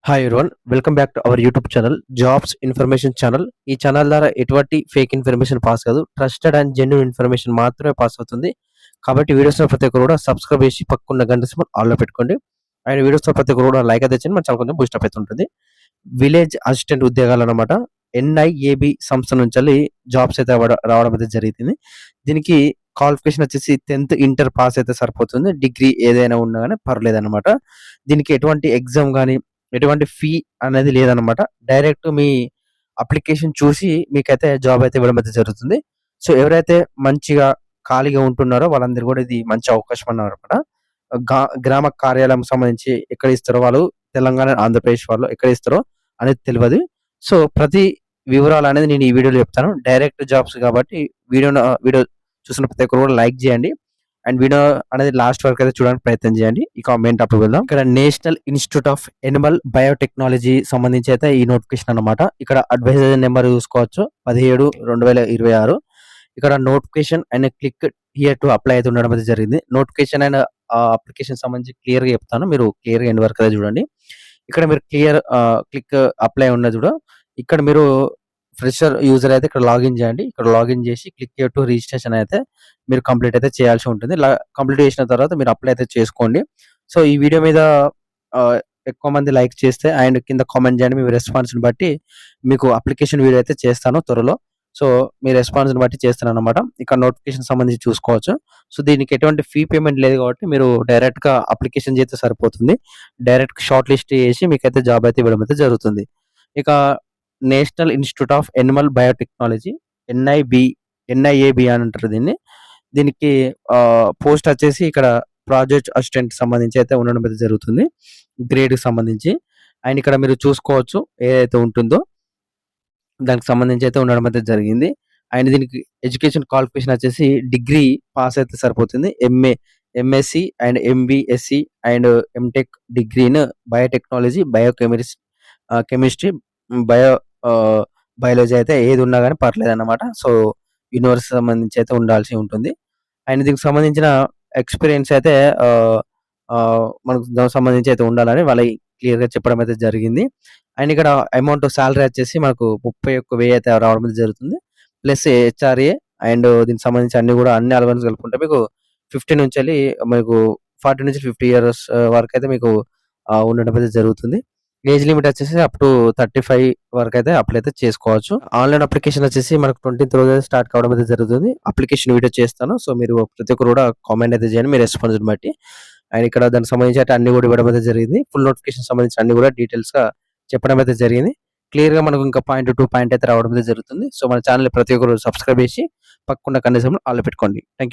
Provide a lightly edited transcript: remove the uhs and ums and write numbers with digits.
Hi everyone. Welcome back to our YouTube channel jobs information channel. ఈ channel ద్వారా ఎటువంటి fake information pass కాదు. Trusted and genuine information మాత్రమే pass అవుతుంది. కాబట్టి వీడియోస్‌లో ప్రతి ఒక్కరు కూడా సబ్స్క్రైబ్ చేసి పక్కకున్న గంట సింబల్ ఆల్‌లో పెట్టుకోండి. అండ్ వీడియోస్‌లో ప్రతి ఒక్కరు కూడా లైక్ అయితే చేయండి. మన ఛానల్ కొంచెం బూస్టప్ అయితుంటుంది. విలేజ్ అసిస్టెంట్ ఉద్యోగాలన్నమాట. ఎన్‌ఐఏబీ సంస్థ నుంచెల్లి జాబ్స్ అయితే రావడం అయితే జరిగింది. దీనికి క్వాలిఫికేషన్ వచ్చేసి 10థ్ ఇంటర్ పాస్ అయితే సరిపోతుంది. డిగ్రీ ఏదైనా ఉన్నా గాని పర్లేదన్నమాట. దీనికి ఎటువంటి ఎగ్జామ్ గాని ఎటువంటి ఫీ అనేది లేదనమాట. డైరెక్ట్ మీ అప్లికేషన్ చూసి మీకైతే జాబ్ అయితే ఇవ్వడం అయితే జరుగుతుంది. సో, ఎవరైతే మంచిగా ఖాళీగా ఉంటున్నారో వాళ్ళందరూ కూడా ఇది మంచి అవకాశం అన్నారన్నమాట. గ్రామ కార్యాలయం సంబంధించి ఎక్కడ ఇస్తారో వాళ్ళు తెలంగాణ, ఆంధ్రప్రదేశ్ వాళ్ళు ఎక్కడ ఇస్తారో అనేది తెలవదు. సో, ప్రతి వివరాలనేది నేను ఈ వీడియోలో చెప్తాను. డైరెక్ట్ జాబ్స్ కాబట్టి వీడియో చూసిన ప్రతి ఒక్కరు కూడా లైక్ చేయండి. అండ్ వీడియో అనేది లాస్ట్ వరకు అయితే చూడడానికి ప్రయత్నం చేయండి. ఇక మెయిన్ టాపిక్ వెళ్దాం. ఇక్కడ national institute of Animal biotechnology సంబంధించి అయితే ఈ నోటిఫికేషన్ అన్నమాట. ఇక్కడ అడ్వైజర్ నెంబర్ చూసుకోవచ్చు 17/2026. ఇక్కడ notification and click here to apply అయితే ఉండడం అయితే జరిగింది. నోటిఫికేషన్ అండ్ అప్లికేషన్ సంబంధించి క్లియర్ గా చెప్తాను. మీరు క్లియర్ గా ఎండ్ వరకు అయితే చూడండి. ఇక్కడ మీరు క్లిక్ అప్లై ఉన్నది చూడ. ఇక్కడ మీరు ఫ్రెషర్ యూజర్ అయితే ఇక్కడ లాగిన్ చేయండి. ఇక్కడ లాగిన్ చేసి క్లిక్ హియర్ టు రిజిస్ట్రేషన్ అయితే మీరు కంప్లీట్ అయితే చేయాల్సి ఉంటుంది. కంప్లీట్ చేసిన తర్వాత మీరు అప్లై అయితే చేసుకోండి. సో, ఈ వీడియో మీద ఎక్కువ మంది లైక్ చేస్తే అండ్ కింద కామెంట్ చేయండి. మీ రెస్పాన్స్‌ని బట్టి మీకు అప్లికేషన్ వీడియో అయితే చేస్తాను త్వరలో. సో, మీ రెస్పాన్స్‌ని బట్టి చేస్తానన్నమాట. ఇక్కడ నోటిఫికేషన్ సంబంధించి చూసుకోవచ్చు. సో, దీనికి ఎటువంటి ఫీ పేమెంట్ లేదు కాబట్టి మీరు డైరెక్ట్‌గా అప్లికేషన్ చేస్తే సరిపోతుంది. డైరెక్ట్ షార్ట్ లిస్ట్ చేసి మీకైతే జాబ్ అయితే ఇవ్వడం అయితే జరుగుతుంది. ఇక national institute of Animal biotechnology NIAB అని అంటారు దీన్ని. దీనికి పోస్ట్ వచ్చేసి ఇక్కడ ప్రాజెక్ట్ అసిస్టెంట్ సంబంధించి అయితే ఉండడం అయితే జరుగుతుంది. గ్రేడ్‌కి సంబంధించి. అండ్ ఇక్కడ మీరు చూసుకోవచ్చు ఏదైతే ఉంటుందో దానికి సంబంధించి అయితే ఉండడం అయితే జరిగింది. అండ్ దీనికి ఎడ్యుకేషన్ క్వాలిఫికేషన్ వచ్చేసి డిగ్రీ పాస్ అయితే సరిపోతుంది. MSc and MBSc and MTech degree in biotechnology, chemistry, bio biology అయితే ఏది ఉన్నా గాని పర్లేదన్నమాట. సో, యూనివర్సిటీ సంబంధించి అయితే ఉండాల్సి ఉంటుంది. అండ్ దీనికి సంబంధించిన ఎక్స్‌పీరియన్స్ అయితే ఆహ్, ఆహ్, మనకు దానికి సంబంధించి అయితే ఉండాలని వాళ్ళయి క్లియర్‌గా చెప్పడం అయితే జరిగింది. అండ్ ఇక్కడ అమౌంట్ సాలరీ వచ్చేసి మనకు 31,000 అయితే రావడం అయితే జరుగుతుంది. ప్లస్ హెచ్ఆర్ఏ అండ్ దీనికి సంబంధించి అన్ని అలవెన్స్ కలుపుకుంటే మీకు 50 నుంచెల్లి మీకు 40-50 ఇయర్స్ వరకైతే మీకు ఉండడం అయితే జరుగుతుంది. ఏజ్ లిమిట్ వచ్చేసి అప్ టు 35 వరకైతే అప్లై అయితే చేసుకోవచ్చు. ఆన్‌లైన్ అప్లికేషన్ వచ్చేసి మనకు 20థ్ రోజే స్టార్ట్ కావడం అయితే జరుగుతుంది. అప్లికేషన్ వీడియో చేస్తాను. సో, మీరు ప్రతి ఒక్కరు కూడా కామెంట్ అయితే చేయండి మీ రెస్పాన్స్‌ని బట్టి. అండ్ ఇక్కడ దానికి సంబంధించి అయితే అన్ని కూడా ఇవ్వడం అయితే జరిగింది. ఫుల్ నోటిఫికేషన్ సంబంధించి అన్ని కూడా డీటెయిల్స్‌గా చెప్పడం అయితే జరిగింది. క్లియర్‌గా మనకు ఇంకా పాయింట్ టు పాయింట్ అయితే రావడం అయితే జరుగుతుంది. సో, మన ఛానెల్‌ని ప్రతి ఒక్కరు సబ్స్క్రైబ్ చేసి పక్కకున్న గంట సింబల్ ఆల్‌లో పెట్టుకోండి. Thank you.